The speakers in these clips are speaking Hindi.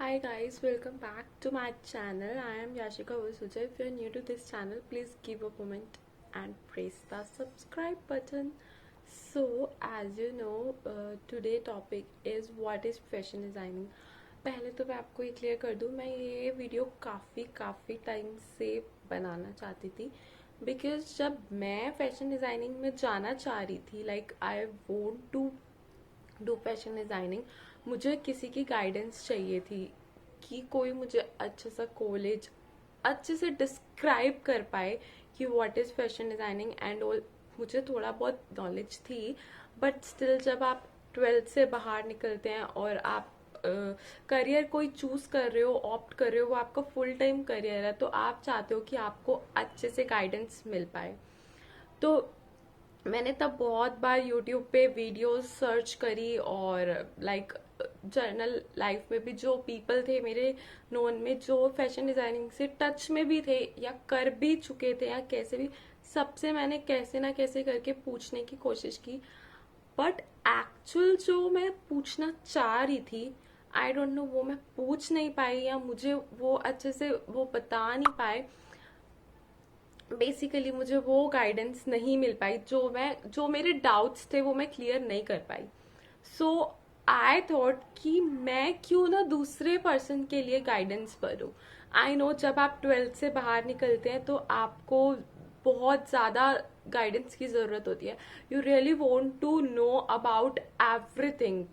Hi guys, welcome back to my channel. I am Yashika Vasuja. If you are new to this channel, please give a comment and press the subscribe button. So, as you know, today topic is what is fashion designing. पहले तो मैं आपको ये क्लियर कर दूँ, मैं ये वीडियो काफ़ी टाइम से बनाना चाहती थी बिकॉज जब मैं फैशन डिज़ाइनिंग में जाना चाह रही थी like I want to do fashion designing, मुझे किसी की गाइडेंस चाहिए थी कि कोई मुझे अच्छे सा कॉलेज अच्छे से डिस्क्राइब कर पाए कि what is fashion designing and all. मुझे थोड़ा बहुत नॉलेज थी बट स्टिल जब आप ट्वेल्थ से बाहर निकलते हैं और आप करियर कोई चूज कर रहे हो, ऑप्ट कर रहे हो, वो आपका फुल टाइम करियर है, तो आप चाहते हो कि आपको अच्छे से गाइडेंस मिल पाए. तो मैंने तब बहुत बार यूट्यूब पे वीडियोस सर्च करी और लाइक जर्नल लाइफ में भी जो पीपल थे मेरे नोन में जो फैशन डिजाइनिंग से टच में भी थे या कर भी चुके थे या कैसे भी, सबसे मैंने कैसे ना कैसे करके पूछने की कोशिश की. बट एक्चुअल जो मैं पूछना चाह रही थी, आई डोंट नो, वो मैं पूछ नहीं पाई या मुझे वो अच्छे से वो बता नहीं पाए. बेसिकली मुझे वो गाइडेंस नहीं मिल पाई, जो मेरे डाउट्स थे वो मैं क्लियर नहीं कर पाई. सो आई थॉट कि मैं क्यों ना दूसरे पर्सन के लिए गाइडेंस करूं. आई नो जब आप ट्वेल्थ से बाहर निकलते हैं तो आपको बहुत ज़्यादा गाइडेंस की ज़रूरत होती है. You really want to know about everything.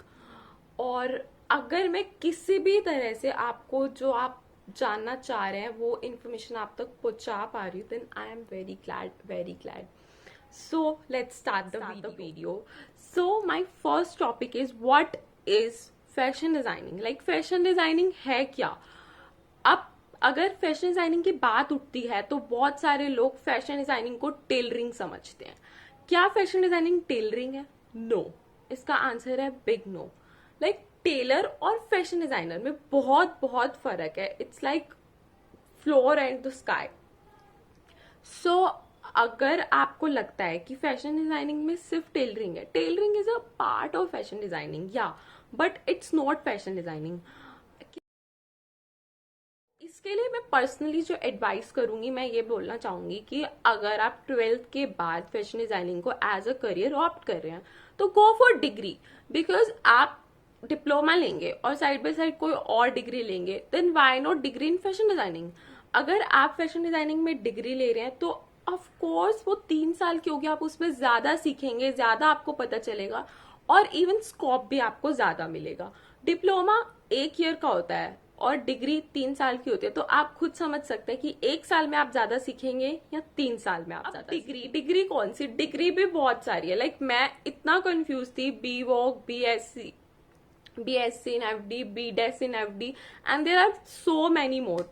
और अगर मैं किसी भी तरह से आपको जो आप जानना चाह रहे हैं वो इन्फॉर्मेशन आप तक पहुंचा पा रही हूँ, then I am very glad. So let's start the video. So my first topic is what is fashion designing. Like fashion designing है क्या? अब अगर फैशन डिजाइनिंग की बात उठती है तो बहुत सारे लोग फैशन डिजाइनिंग को टेलरिंग समझते हैं. क्या फैशन डिजाइनिंग टेलरिंग है? नो. इसका आंसर है बिग नो. लाइक टेलर और फैशन डिजाइनर में बहुत बहुत फर्क है. It's like floor and the sky. So अगर आपको लगता है कि फैशन डिजाइनिंग में सिर्फ टेलरिंग है, tailoring is a part of fashion designing या, but it's not fashion designing. इसके लिए मैं पर्सनली जो एडवाइस करूंगी, मैं ये बोलना चाहूंगी कि अगर आप ट्वेल्थ के बाद फैशन डिजाइनिंग को एज अ करियर ऑप्ट कर रहे हैं तो गो फॉर डिग्री. बिकॉज आप डिप्लोमा लेंगे और साइड बाय साइड कोई और डिग्री लेंगे, then why not degree in fashion designing. अगर आप फैशन डिजाइनिंग में डिग्री ले रहे हैं तो ऑफ कोर्स वो 3 साल की होगी, आप उसमें ज्यादा सीखेंगे, ज्यादा आपको पता चलेगा और इवन स्कोप भी आपको ज्यादा मिलेगा. डिप्लोमा 1 ईयर का होता है और डिग्री 3 साल की होती है, तो आप खुद समझ सकते हैं कि 1 साल में आप ज्यादा सीखेंगे या 3 साल में आप ज्यादा. डिग्री कौन सी? डिग्री भी बहुत सारी है. लाइक मैं इतना कंफ्यूज थी. B Voc, BSc in FD, BDes in FD and there are so many more.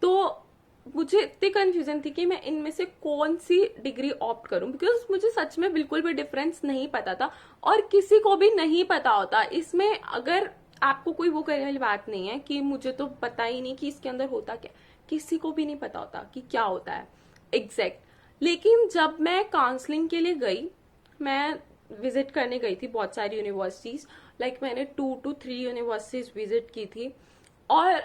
तो मुझे इतनी कंफ्यूजन थी कि मैं इनमें से कौन सी डिग्री ऑप्ट करूं, बिकॉज मुझे सच में बिल्कुल भी डिफरेंस नहीं पता था और किसी को भी नहीं पता होता. इसमें अगर आपको कोई वो करने वाली बात नहीं है कि मुझे तो पता ही नहीं कि इसके अंदर होता क्या, किसी को भी नहीं पता होता कि क्या होता है एग्जैक्ट. लेकिन जब मैं काउंसलिंग के लिए गई, मैं विजिट करने गई थी बहुत सारी यूनिवर्सिटीज. लाइक मैंने 2 to 3 यूनिवर्सिटीज विजिट की थी और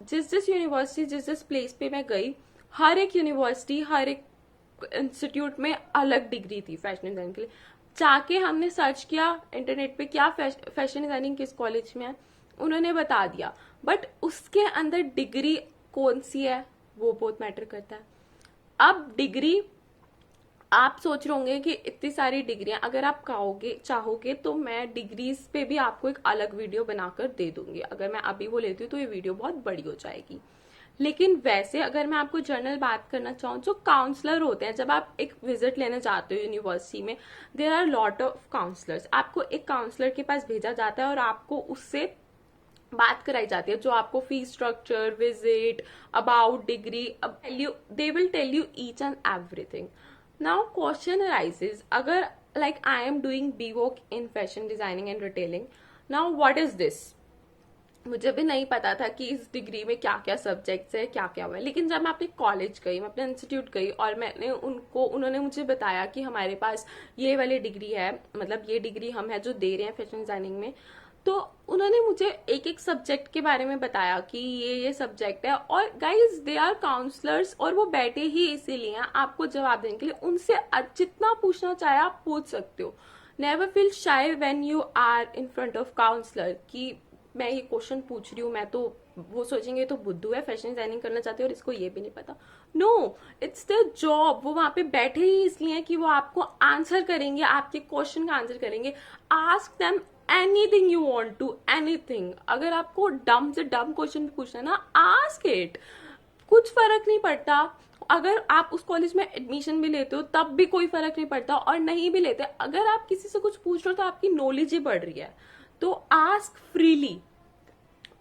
जिस यूनिवर्सिटी जिस प्लेस पे मैं गई, हर एक यूनिवर्सिटी, हर एक इंस्टीट्यूट में अलग डिग्री थी फैशन डिजाइनिंग के लिए. जाके हमने सर्च किया इंटरनेट पे क्या फैशन डिजाइनिंग किस कॉलेज में है, उन्होंने बता दिया. बट उसके अंदर डिग्री कौन सी है वो बहुत मैटर करता है. अब डिग्री आप सोच रहे होंगे कि इतनी सारी डिग्रियां, अगर आप चाहोगे तो मैं डिग्रीज पे भी आपको एक अलग वीडियो बनाकर दे दूंगी. अगर मैं अभी वो लेती हूँ तो ये वीडियो बहुत बड़ी हो जाएगी. लेकिन वैसे अगर मैं आपको जनरल बात करना चाहूँ, जो काउंसलर होते हैं, जब आप एक विजिट लेने जाते हो यूनिवर्सिटी में, there are lot of counsellors. आपको एक काउंसलर के पास भेजा जाता है और आपको उससे बात कराई जाती है, जो आपको fees structure, visit, about degree, they will tell you each and everything. Now question arises, अगर like I am doing BVoc in fashion designing and retailing, now what is this? मुझे भी नहीं पता था कि इस डिग्री में क्या क्या सब्जेक्ट्स है, क्या क्या हुआ है. लेकिन जब मैं अपने कॉलेज गई, मैं अपने इंस्टीट्यूट गई और उन्होंने मुझे बताया कि हमारे पास ये वाली डिग्री है, मतलब ये डिग्री हम है जो दे रहे हैं फैशन डिजाइनिंग में, तो उन्होंने मुझे एक एक सब्जेक्ट के बारे में बताया कि ये सब्जेक्ट है, और गाइज दे आर काउंसलर्स, और वो बैठे ही इसीलिए हैं आपको जवाब देने के लिए। उनसे जितना पूछना चाहे आप पूछ सकते हो। Never feel shy when you are in front of counsellor कि मैं ये क्वेश्चन पूछ रही हूँ, मैं तो, वो सोचेंगे तो बुद्धू है, फैशन डिजाइनिंग करना चाहते हो और इसको ये भी नहीं पता। No, it's the job. वो वहां पे बैठे ही इसलिए हैं कि वो आपको आंसर करेंगे, आपके क्वेश्चन का आंसर करेंगे। Ask them anything you want to, anything. अगर आपको डम से डम क्वेश्चन पूछना है ना, आस्क इट, कुछ फर्क नहीं पड़ता। अगर आप उस कॉलेज में एडमिशन भी लेते हो तब भी कोई फर्क नहीं पड़ता, और नहीं भी लेते, अगर आप किसी से कुछ पूछ रहे हो तो आपकी नॉलेज ही बढ़ रही है। तो आस्क फ्रीली।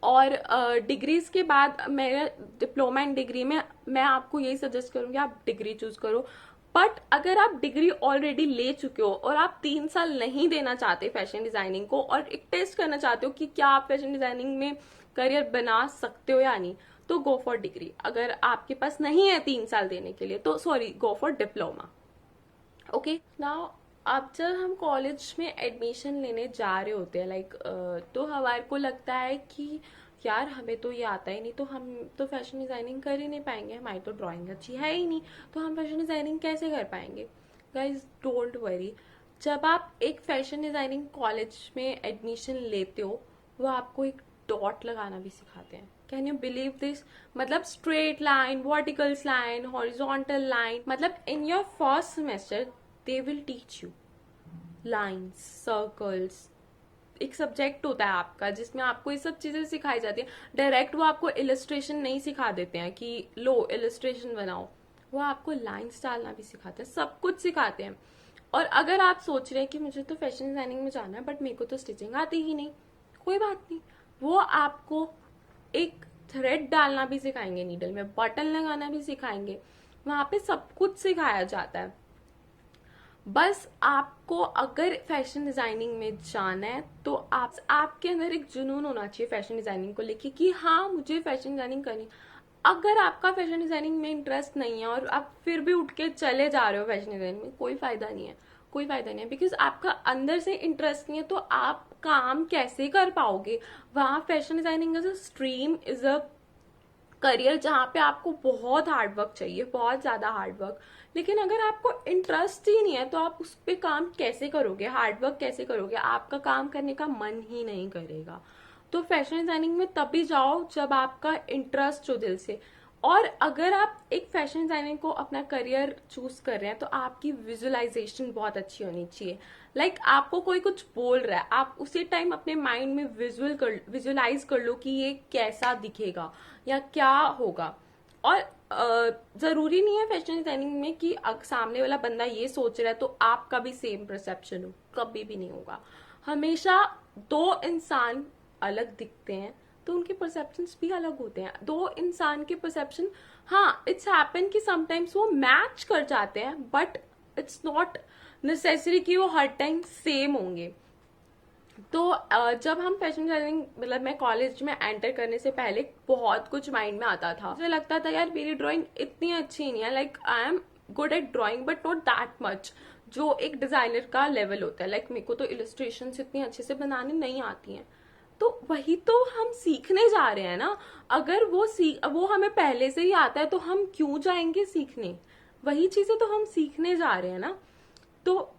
और डिग्रीज के बाद मेरे डिप्लोमा एंड डिग्री में मैं आपको यही सजेस्ट करूंगी आप डिग्री चूज करो। बट अगर आप डिग्री ऑलरेडी ले चुके हो और आप 3 साल नहीं देना चाहते फैशन डिजाइनिंग को, और एक टेस्ट करना चाहते हो कि क्या आप फैशन डिजाइनिंग में करियर बना सकते हो या नहीं, तो गो फॉर डिग्री। अगर आपके पास नहीं है 3 साल देने के लिए तो sorry, go for diploma. Okay, now अब जब हम कॉलेज में एडमिशन लेने जा रहे होते हैं लाइक, तो हमारे को लगता है कि यार हमें तो ये आता ही नहीं, तो हम तो फैशन डिजाइनिंग कर ही नहीं पाएंगे, हमारी तो ड्राइंग अच्छी है ही नहीं, तो हम फैशन डिजाइनिंग कैसे कर पाएंगे। गाइज डोंट वरी, जब आप एक फैशन डिजाइनिंग कॉलेज में एडमिशन लेते हो, वो आपको एक डॉट लगाना भी सिखाते हैं। Can you believe this? मतलब straight line, vertical line, horizontal line, मतलब in your first semester they will teach you lines, circles. एक सब्जेक्ट होता है आपका जिसमें आपको ये सब चीजें सिखाई जाती है। डायरेक्ट वो आपको इलस्ट्रेशन नहीं सिखा देते हैं कि लो इलस्ट्रेशन बनाओ, वो आपको लाइन्स डालना भी सिखाते हैं, सब कुछ सिखाते हैं। और अगर आप सोच रहे हैं कि मुझे तो फैशन डिजाइनिंग में जाना है बट मेरे को तो स्टिचिंग आती ही नहीं, कोई बात नहीं, वो आपको एक थ्रेड डालना भी सिखाएंगे, नीडल में बटन लगाना भी सिखाएंगे, वहां पे सब कुछ सिखाया जाता है। बस आपको अगर फैशन डिजाइनिंग में जाना है तो आपके अंदर एक जुनून होना चाहिए फैशन डिजाइनिंग को लेके कि हाँ मुझे फैशन डिजाइनिंग करनी। अगर आपका फैशन डिजाइनिंग में इंटरेस्ट नहीं है और आप फिर भी उठ के चले जा रहे हो फैशन डिजाइनिंग में, कोई फायदा नहीं है, कोई फायदा नहीं है। बिकॉज आपका अंदर से इंटरेस्ट नहीं है तो आप काम कैसे कर पाओगे। वहां fashion designing is a stream, is a career जहाँ पे आपको बहुत हार्ड वर्क चाहिए, बहुत ज्यादा हार्ड वर्क। लेकिन अगर आपको इंटरेस्ट ही नहीं है तो आप उस पर काम कैसे करोगे, हार्ड वर्क कैसे करोगे, आपका काम करने का मन ही नहीं करेगा। तो फैशन डिजाइनिंग में तभी जाओ जब आपका इंटरेस्ट हो दिल से। और अगर आप एक फैशन डिजाइनिंग को अपना करियर चूज कर रहे हैं तो आपकी विजुअलाइजेशन बहुत अच्छी होनी चाहिए। लाइक आपको कोई कुछ बोल रहा है, आप उसी टाइम अपने माइंड में विजुअलाइज कर लो कि ये कैसा दिखेगा या क्या होगा। और जरूरी नहीं है फैशन डिजाइनिंग में कि सामने वाला बंदा ये सोच रहा है तो आपका भी सेम परसेप्शन हो, कभी भी नहीं होगा। हमेशा दो इंसान अलग दिखते हैं तो उनके परसेप्शंस भी अलग होते हैं। दो इंसान के परसेप्शन, हाँ इट्स हैपन कि समटाइम्स वो मैच कर जाते हैं, बट इट्स नॉट नेसेसरी कि वो हर टाइम सेम होंगे। तो जब हम फैशन डिजाइनिंग, मतलब मैं कॉलेज में एंटर करने से पहले बहुत कुछ माइंड में आता था। मुझे लगता था यार मेरी ड्राइंग इतनी अच्छी नहीं है, like I am good at drawing but not that much, जो एक डिजाइनर का लेवल होता है। लाइक मेरे को तो इलस्ट्रेशन इतनी अच्छे से बनाने नहीं आती हैं। तो वही तो हम सीखने जा रहे हैं ना। अगर वो हमें पहले से ही आता है तो हम क्यों जाएंगे सीखने, वही चीजें तो हम सीखने जा रहे हैं ना। तो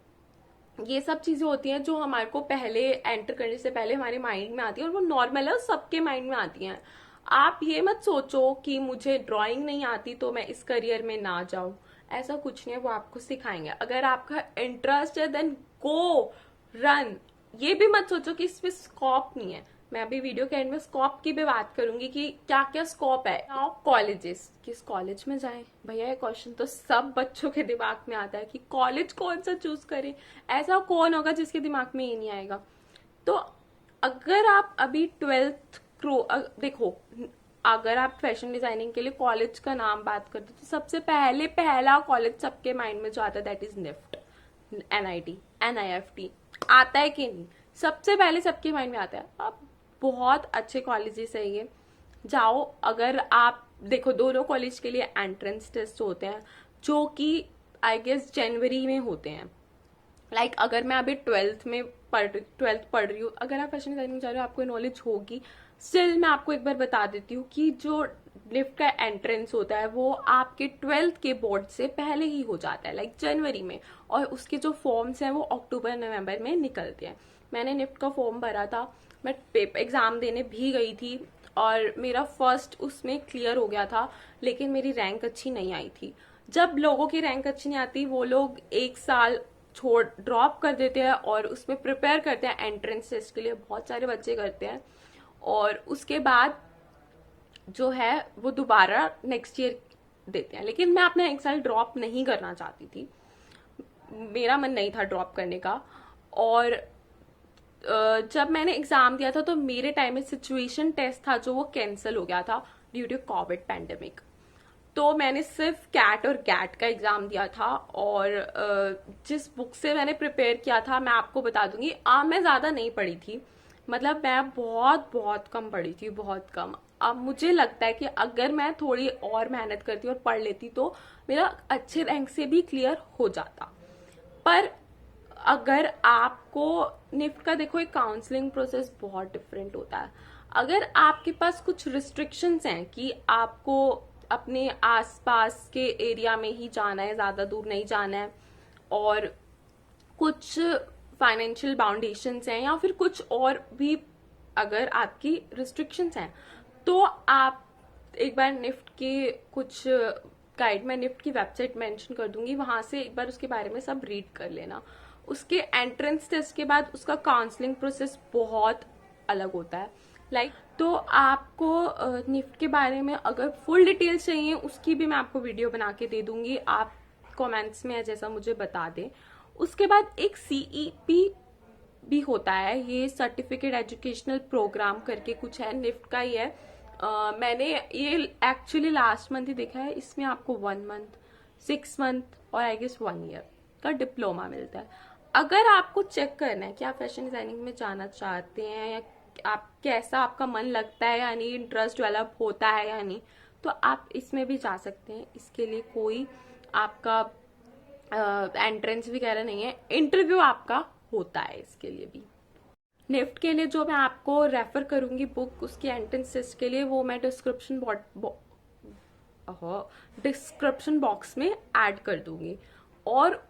ये सब चीजें होती हैं जो हमारे को पहले एंटर करने से पहले हमारे माइंड में आती है, और वो नॉर्मल है, सबके माइंड में आती हैं। आप ये मत सोचो कि मुझे ड्राइंग नहीं आती तो मैं इस करियर में ना जाऊं, ऐसा कुछ नहीं है, वो आपको सिखाएंगे। अगर आपका इंटरेस्ट है देन गो रन। ये भी मत सोचो कि इसमें स्कोप नहीं है। मैं अभी वीडियो के एंड में स्कोप की भी बात करूंगी कि क्या क्या स्कोप है। नाउ कॉलेजेस, किस कॉलेज में जाएं भैया, ये क्वेश्चन तो सब बच्चों के दिमाग में आता है कि कॉलेज कौन सा चूज करें। ऐसा कौन होगा जिसके दिमाग में ये नहीं आएगा। तो अगर आप अभी 12th देखो, अगर आप फैशन डिजाइनिंग के लिए कॉलेज का नाम बात करते तो सबसे पहला कॉलेज सबके माइंड में जो आता है that is NIFT, NIT, NIFT। आता है कि नहीं, सबसे पहले सबके माइंड में आता है। अब बहुत अच्छे कॉलेजेस है ये, जाओ। अगर आप देखो, दोनों कॉलेज के लिए एंट्रेंस टेस्ट होते हैं जो कि आई गेस जनवरी में होते हैं। अगर मैं अभी ट्वेल्थ पढ़ रही हूँ, अगर आप फैशन डिजाइनिंग चाह रहे हो, आपको नॉलेज होगी, स्टिल मैं आपको एक बार बता देती हूँ कि जो निफ्ट का एंट्रेंस होता है वो आपके ट्वेल्थ के बोर्ड से पहले ही हो जाता है, जनवरी में, और उसके जो फॉर्म्स हैं वो अक्टूबर नवंबर में निकलते हैं। मैंने निफ्ट का फॉर्म भरा था, मैं एग्जाम देने भी गई थी, और मेरा फर्स्ट उसमें क्लियर हो गया था, लेकिन मेरी रैंक अच्छी नहीं आई थी। जब लोगों की रैंक अच्छी नहीं आती, वो लोग एक साल छोड़ ड्रॉप कर देते हैं और उसमें प्रिपेयर करते हैं एंट्रेंस टेस्ट के लिए, बहुत सारे बच्चे करते हैं, और उसके बाद जो है वो दोबारा नेक्स्ट ईयर देते हैं। लेकिन मैं अपना एक साल ड्रॉप नहीं करना चाहती थी, मेरा मन नहीं था ड्रॉप करने का। और जब मैंने एग्जाम दिया था तो मेरे टाइम में सिचुएशन टेस्ट था जो वो कैंसिल हो गया था ड्यू टू कोविड पैंडेमिक। तो मैंने सिर्फ कैट और गैट का एग्जाम दिया था, और जिस बुक से मैंने प्रिपेयर किया था मैं आपको बता दूंगी, मैं ज्यादा नहीं पढ़ी थी, मैं बहुत बहुत कम पढ़ी थी, बहुत कम। अब मुझे लगता है कि अगर मैं थोड़ी और मेहनत करती और पढ़ लेती तो मेरा अच्छे रैंक से भी क्लियर हो जाता। पर अगर आपको निफ्ट का देखो, एक काउंसलिंग प्रोसेस बहुत डिफरेंट होता है। अगर आपके पास कुछ रिस्ट्रिक्शंस हैं कि आपको अपने आसपास के एरिया में ही जाना है, ज्यादा दूर नहीं जाना है, और कुछ फाइनेंशियल बाउंडेशंस हैं, या फिर कुछ और भी अगर आपकी रिस्ट्रिक्शंस हैं, तो आप एक बार निफ्ट के कुछ गाइड, मैं निफ्ट की वेबसाइट मेंशन कर दूंगी, वहां से एक बार उसके बारे में सब रीड कर लेना। उसके एंट्रेंस टेस्ट के बाद उसका काउंसलिंग प्रोसेस बहुत अलग होता है। तो आपको निफ्ट के बारे में अगर फुल डिटेल्स चाहिए, उसकी भी मैं आपको वीडियो बना के दे दूंगी, आप कमेंट्स में जैसा मुझे बता दें। उसके बाद एक सीईपी भी होता है, ये सर्टिफिकेट एजुकेशनल प्रोग्राम करके कुछ है, निफ्ट का ही है। मैंने ये एक्चुअली लास्ट मंथ ही देखा है, इसमें आपको 1 मंथ, 6 मंथ और आई गेस 1 ईयर का डिप्लोमा मिलता है। अगर आपको चेक करना है कि आप फैशन डिजाइनिंग में जाना चाहते हैं, या आप कैसा आपका मन लगता है या नहीं, इंटरेस्ट डेवलप होता है या नहीं, तो आप इसमें भी जा सकते हैं। इसके लिए कोई आपका एंट्रेंस वगैरह नहीं है, इंटरव्यू आपका होता है इसके लिए भी। निफ्ट के लिए जो मैं आपको रेफर करूंगी बुक उसकी एंट्रेंस टेस्ट के लिए, वो मैं डिस्क्रिप्शन बॉक्स में ऐड कर दूंगी। और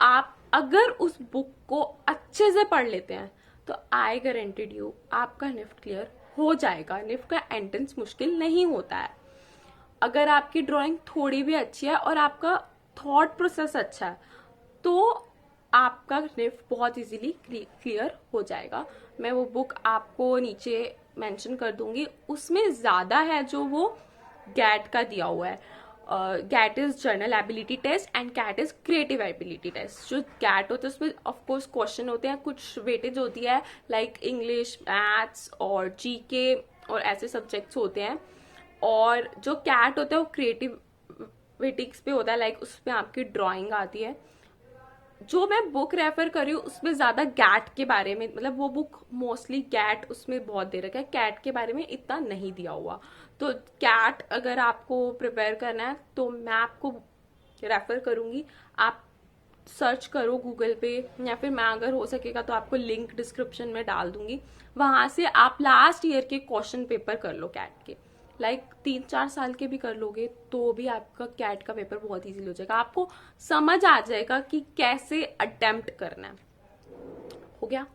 आप अगर उस बुक को अच्छे से पढ़ लेते हैं तो आई गारंटीड यू आपका निफ्ट क्लियर हो जाएगा। निफ्ट का एंट्रेंस मुश्किल नहीं होता है। अगर आपकी ड्राइंग थोड़ी भी अच्छी है और आपका थॉट प्रोसेस अच्छा है तो आपका निफ्ट बहुत इजीली क्लियर हो जाएगा। मैं वो बुक आपको नीचे मेंशन कर दूंगी, उसमें ज्यादा है जो वो गैट का दिया हुआ है। GAT is general ability test and CAT is creative ability test. जो गैट होता है उसमें ऑफकोर्स क्वेश्चन होते हैं, कुछ वेटेज होती है, इंग्लिश, मैथ्स और जीके और ऐसे सब्जेक्ट्स होते हैं। और जो कैट होता है वो क्रिएटिव वेटिक्स पे होता है, उसमें आपकी ड्राइंग आती है। जो मैं बुक रेफर कर रही हूँ उसमें ज्यादा गैट के बारे में, वो बुक मोस्टली गैट उसमें बहुत दे रखा है, कैट के बारे में इतना नहीं दिया हुआ। तो कैट अगर आपको प्रिपेयर करना है तो मैं आपको रेफर करूंगी, आप सर्च करो गूगल पे, या फिर मैं अगर हो सकेगा तो आपको लिंक डिस्क्रिप्शन में डाल दूंगी, वहां से आप लास्ट ईयर के क्वेश्चन पेपर कर लो कैट के। 3-4 साल के भी कर लोगे तो भी आपका कैट का पेपर बहुत इजीली हो जाएगा, आपको समझ आ जाएगा कि कैसे अटेम्प्ट करना है। हो गया।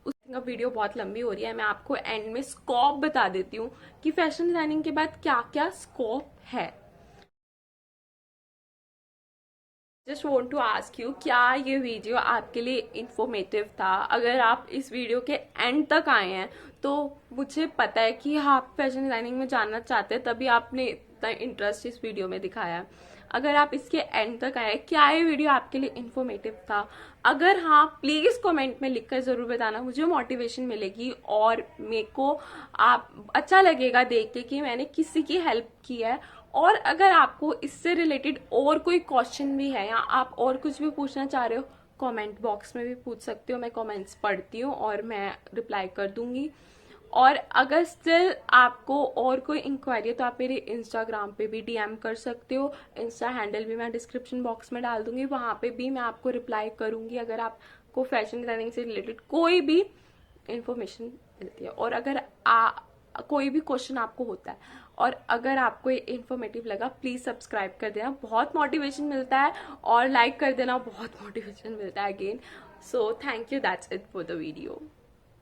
उसका वीडियो बहुत लंबी हो रही है, मैं आपको एंड में स्कोप बता देती हूँ कि फैशन डिजाइनिंग के बाद क्या क्या स्कोप है। Just want to ask you, क्या ये वीडियो आपके लिए इंफॉर्मेटिव था? अगर आप इस वीडियो के एंड तक आए हैं तो मुझे पता है कि आप फैशन डिजाइनिंग में जानना चाहते हैं, तभी आपने इतना इंटरेस्ट इस वीडियो में दिखाया है। अगर आप इसके एंड तक आए, क्या ये वीडियो आपके लिए इंफॉर्मेटिव था? अगर हाँ, प्लीज कमेंट में लिखकर जरूर बताना, मुझे मोटिवेशन मिलेगी और मेरे को आप अच्छा लगेगा देख के कि मैंने किसी की हेल्प की है। और अगर आपको इससे रिलेटेड और कोई क्वेश्चन भी है या आप और कुछ भी पूछना चाह रहे हो, कमेंट बॉक्स में भी पूछ सकते हो, मैं कमेंट्स पढ़ती हूँ और मैं रिप्लाई कर दूंगी। और अगर स्टिल आपको और कोई इंक्वायरी है तो आप मेरे इंस्टाग्राम पे भी डीएम कर सकते हो। इंस्टा हैंडल भी मैं डिस्क्रिप्शन बॉक्स में डाल दूंगी, वहां पे भी मैं आपको रिप्लाई करूंगी अगर आपको फैशन डिजाइनिंग से रिलेटेड कोई भी इंफॉर्मेशन मिलती है। और अगर कोई भी क्वेश्चन आपको होता है और अगर आपको ये इन्फॉर्मेटिव लगा, प्लीज सब्सक्राइब कर देना, बहुत मोटिवेशन मिलता है, और लाइक कर देना, बहुत मोटिवेशन मिलता है again. So thank you, that's it for the video.